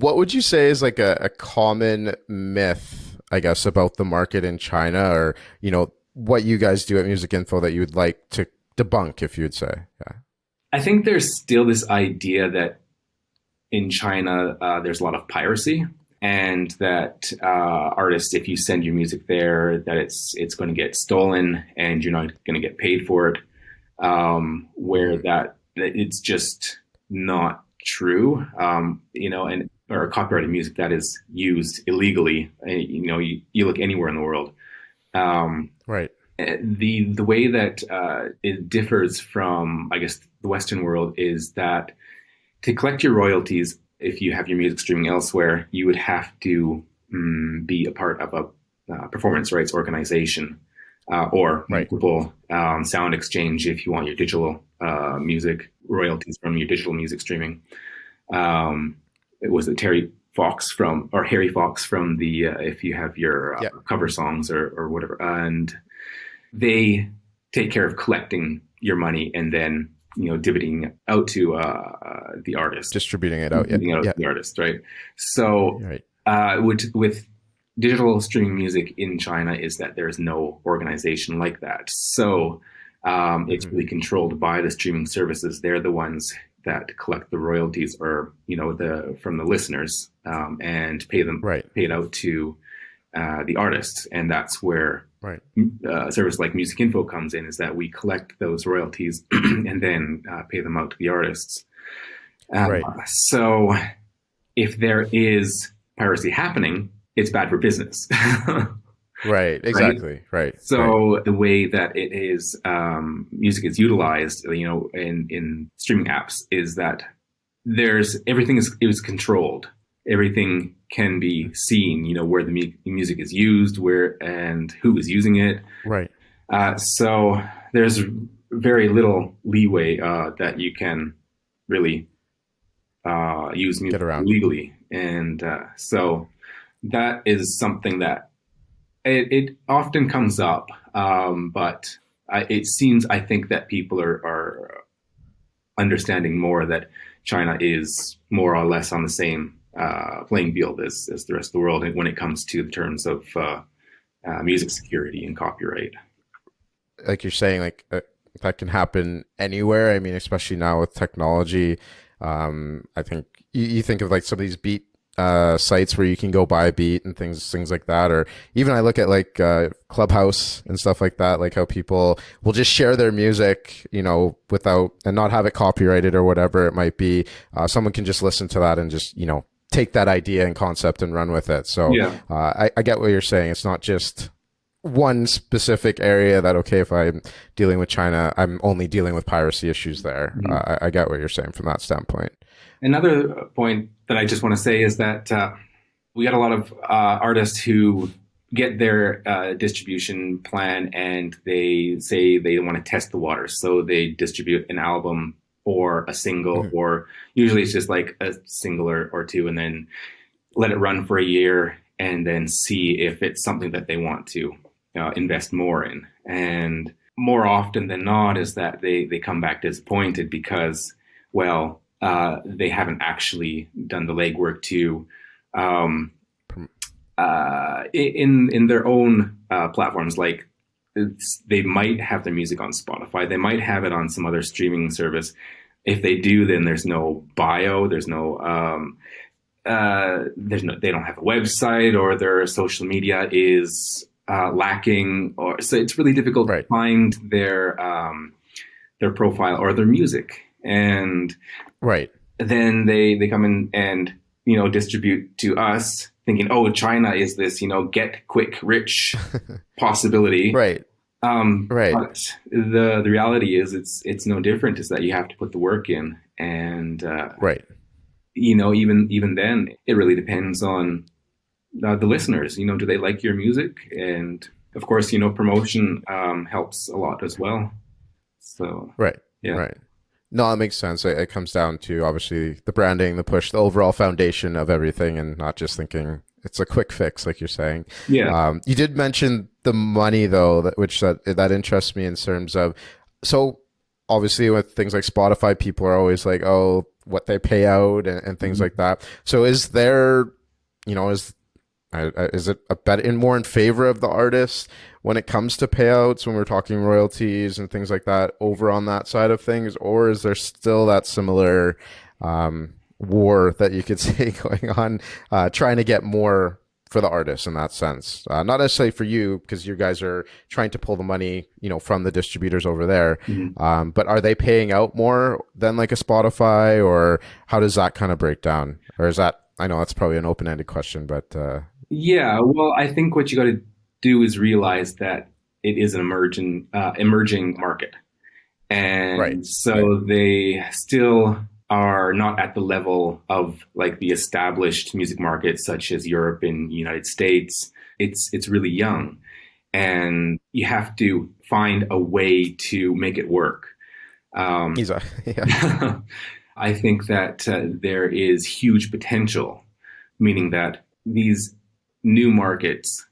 What would you say is like a common myth, I guess, about the market in China, or what you guys do at Music Info that you would like to debunk, if you would say? Yeah. I think there's still this idea that in China there's a lot of piracy, and that artists, if you send your music there, that it's going to get stolen and you're not going to get paid for it. Where that it's just not true. And or copyrighted music that is used illegally. You look anywhere in the world. Right. The way that it differs from, I guess, the Western world is that to collect your royalties, if you have your music streaming elsewhere, you would have to be a part of a performance rights organization or Right. multiple sound exchange if you want your digital music royalties from your digital music streaming. It was Harry Fox from the if you have your Yeah. cover songs or whatever, and they take care of collecting your money and then divvying out to the artist, Distributing it out. Yeah. divvying out Yeah. to the artist, right? So Right. with digital streaming music in China is that there's no organization like that. So it's Hmm. really controlled by the streaming services. They're the ones that collect the royalties, or from the listeners, and pay Right. it out to the artists. And that's where Right. a service like Musicinfo comes in, is that we collect those royalties and then pay them out to the artists. Right. So if there is piracy happening, it's bad for business. Right. Right? Exactly. Right. Right. So the way that it is, music is utilized, in streaming apps, is that everything is controlled. Everything can be seen, where the music is used, where and who is using it. Right. So there's very little leeway that you can really use Get music around. legally, and so that is something that it often comes up, but I think that people are understanding more that China is more or less on the same playing field as the rest of the world when it comes to the terms of music security and copyright. Like you're saying, like that can happen anywhere. I mean, especially now with technology. I think you think of like some of these beat sites where you can go buy a beat and things like that, or even I look at like Clubhouse and stuff like that, like how people will just share their music, without and not have it copyrighted or whatever it might be. Someone can just listen to that and just take that idea and concept and run with it. So Yeah. I get what you're saying. It's not just one specific area that, okay, if I'm dealing with China, I'm only dealing with piracy issues there. Mhm. I get what you're saying from that standpoint. Another point that I just want to say is that we got a lot of artists who get their distribution plan and they say they want to test the waters. So they distribute an album or a single, Mhm. or usually it's just like a single or two, and then let it run for a year and then see if it's something that they want to invest more in. And more often than not is that they come back disappointed because, well, they haven't actually done the legwork to um, in their own platforms. Like they might have their music on Spotify, they might have it on some other streaming service. If they do, then there's no bio, there's no they don't have a website, or their social media is lacking, or so it's really difficult to Right. find their profile or their music. And Right. then they come in and distribute to us thinking, oh, China is this get quick rich possibility. Right. Right. But the reality is it's no different, is that you have to put the work in. And Right. even then it really depends on the listeners. Do they like your music? And of course, promotion helps a lot as well. So Right. yeah. Right. No, that makes sense. It comes down to obviously the branding, the push, the overall foundation of everything, and not just thinking it's a quick fix, like you're saying. Yeah. You did mention the money, though, that interests me in terms of, so obviously with things like Spotify, people are always like, oh, what they pay out and things like that. So is there, is it a bet in more in favor of the artist when it comes to payouts when we're talking royalties and things like that over on that side of things, or is there still that similar war that you could say going on, trying to get more for the artist in that sense? Not necessarily for you because you guys are trying to pull the money, from the distributors over there. Mm-hmm. But are they paying out more than like a Spotify, or how does that kind of break down? Or is that, I know that's probably an open-ended question, but Yeah, well, I think what you got to do is realize that it is an emerging market, right, and right, so they still are not at the level of like the established music markets such as Europe and United States. It's really young, and you have to find a way to make it work. Um, he's a yeah, I think that there is huge potential, meaning that these new markets,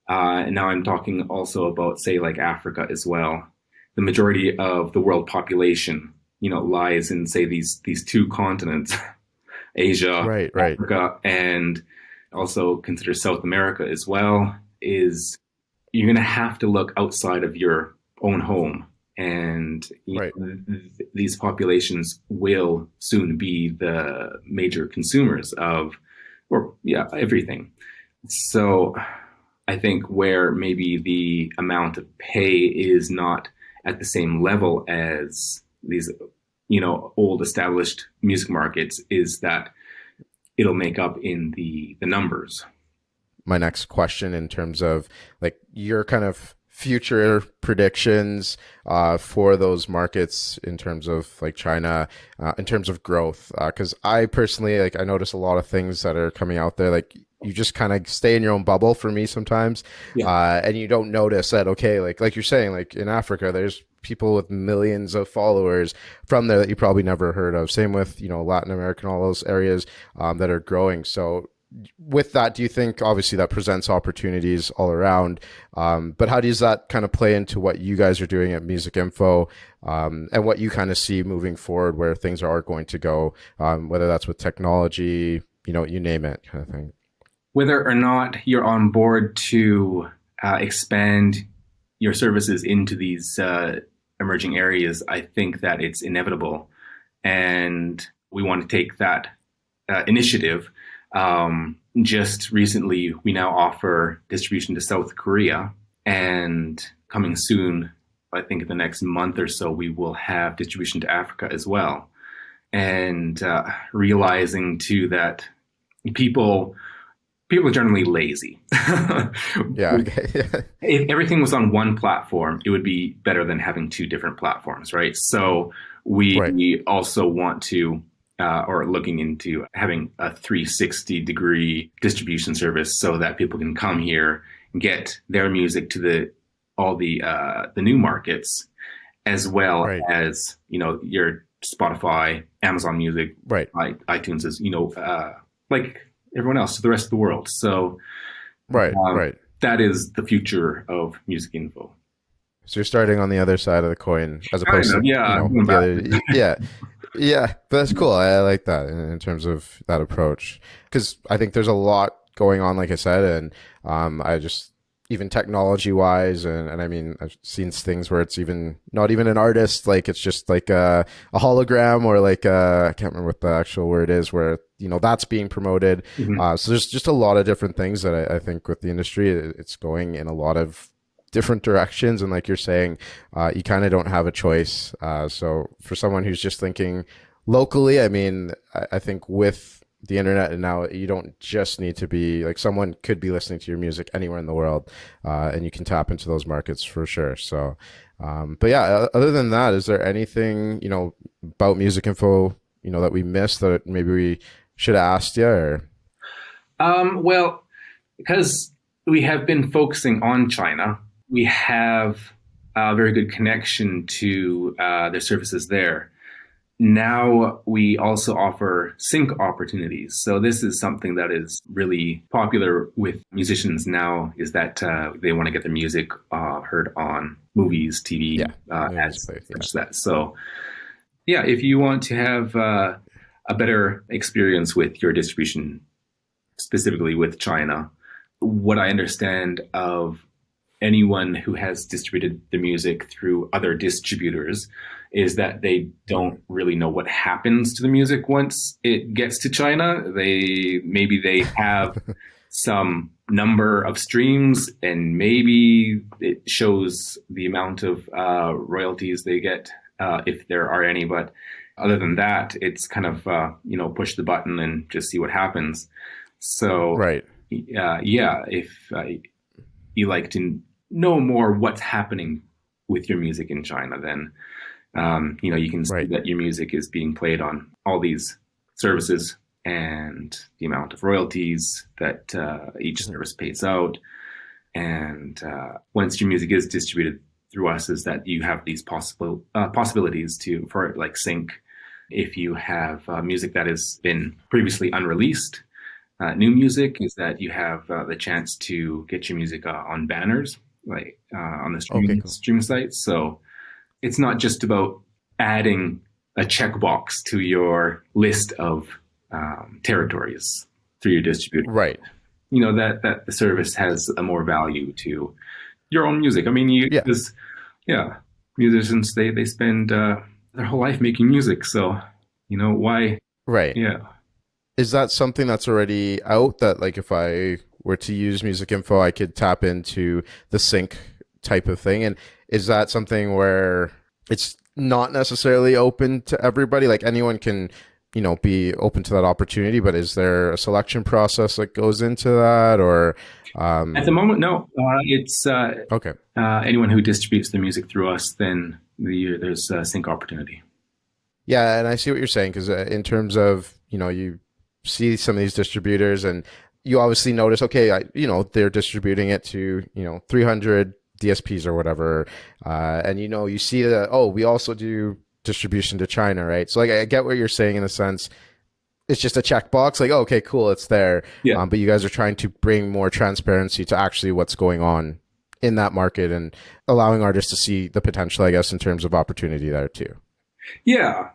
and now I'm talking also about, say, like Africa as well. The majority of the world population, lies in, say, these two continents, Asia, right, right, Africa, and also consider South America as well. Is you're going to have to look outside of your own home, and right. these populations will soon be the major consumers of, or yeah, everything. So I think where maybe the amount of pay is not at the same level as these, old established music markets, is that it'll make up in the numbers. My next question in terms of like your kind of future predictions for those markets in terms of like China, in terms of growth. Because I personally, like, I notice a lot of things that are coming out there. Like, you just kind of stay in your own bubble for me sometimes, Yeah. and you don't notice that. Okay, like you're saying, like in Africa, there's people with millions of followers from there that you probably never heard of. Same with Latin America and all those areas that are growing. So with that, do you think obviously that presents opportunities all around? But how does that kind of play into what you guys are doing at Musicinfo, and what you kind of see moving forward, where things are going to go, whether that's with technology, you name it, kind of thing? Whether or not you're on board to expand your services into these emerging areas, I think that it's inevitable. And we want to take that initiative. Just recently, we now offer distribution to South Korea, and coming soon, I think in the next month or so, we will have distribution to Africa as well. And realizing too that people people are generally lazy. Yeah. Okay. If everything was on one platform, it would be better than having two different platforms, right? So Right. we also want to, or looking into having a 360-degree distribution service so that people can come here and get their music to all the new markets, as well Right. as your Spotify, Amazon Music, Right. iTunes, is like everyone else to the rest of the world. So Right. um, Right. that is the future of music info. So you're starting on the other side of the coin as Kind opposed of, to, yeah. Going the back. other. Yeah. Yeah. But that's cool. I like that in terms of that approach, because I think there's a lot going on, like I said, and I just, even technology wise, and I mean, I've seen things where it's even not even an artist, like it's just like a hologram, or like I can't remember what the actual word is, where that's being promoted. Mhm. So there's just a lot of different things that I think with the industry, it's going in a lot of different directions, and like you're saying, you kind of don't have a choice. So for someone who's just thinking locally, I mean, I think with the internet and now, you don't just need to be like, someone could be listening to your music anywhere in the world, and you can tap into those markets for sure. So but yeah, other than that, is there anything about Music Info that we missed that maybe we should have asked you, or Well, because we have been focusing on China, we have a very good connection to their services there. Now we also offer sync opportunities. So this is something that is really popular with musicians now, is that they want to get their music heard on movies, TV, yeah, movies ads, played, such yeah. as that. So yeah, if you want to have a better experience with your distribution, specifically with China. What I understand of anyone who has distributed the music through other distributors is that they don't really know what happens to the music once it gets to China. They have some number of streams, and maybe it shows the amount of royalties they get, if there are any. But other than that, it's kind of push the button and just see what happens. So Right. yeah, if you like to know more what's happening with your music in China, then you can see Right. that your music is being played on all these services, and the amount of royalties that each service pays out. And once your music is distributed through us, is that you have these possibilities for like sync. If you have music that has been previously unreleased, new music is that you have the chance to get your music on banners, like on the Okay, cool. stream sites. So it's not just about adding a checkbox to your list of territories through your distributor. Right. That the service has a more value to your own music. I mean, Yeah. musicians, they spend their whole life making music, so why? Right. Yeah. Is that something that's already out that like if I were to use Musicinfo, I could tap into the sync type of thing? And is that something where it's not necessarily open to everybody? Like anyone can, be open to that opportunity, but is there a selection process that goes into that, or At the moment, no. It's okay. anyone who distributes the music through us, then there's a sync opportunity. Yeah, and I see what you're saying, because in terms of, you see some of these distributors and you obviously notice, okay, they're distributing it to, 300 DSPs or whatever. And, you see that, oh, we also do distribution to China, right? So like, I get what you're saying in a sense. It's just a checkbox, like, oh, okay, cool, it's there. Yeah. But you guys are trying to bring more transparency to actually what's going on in that market and allowing artists to see the potential, I guess, in terms of opportunity there too. Yeah.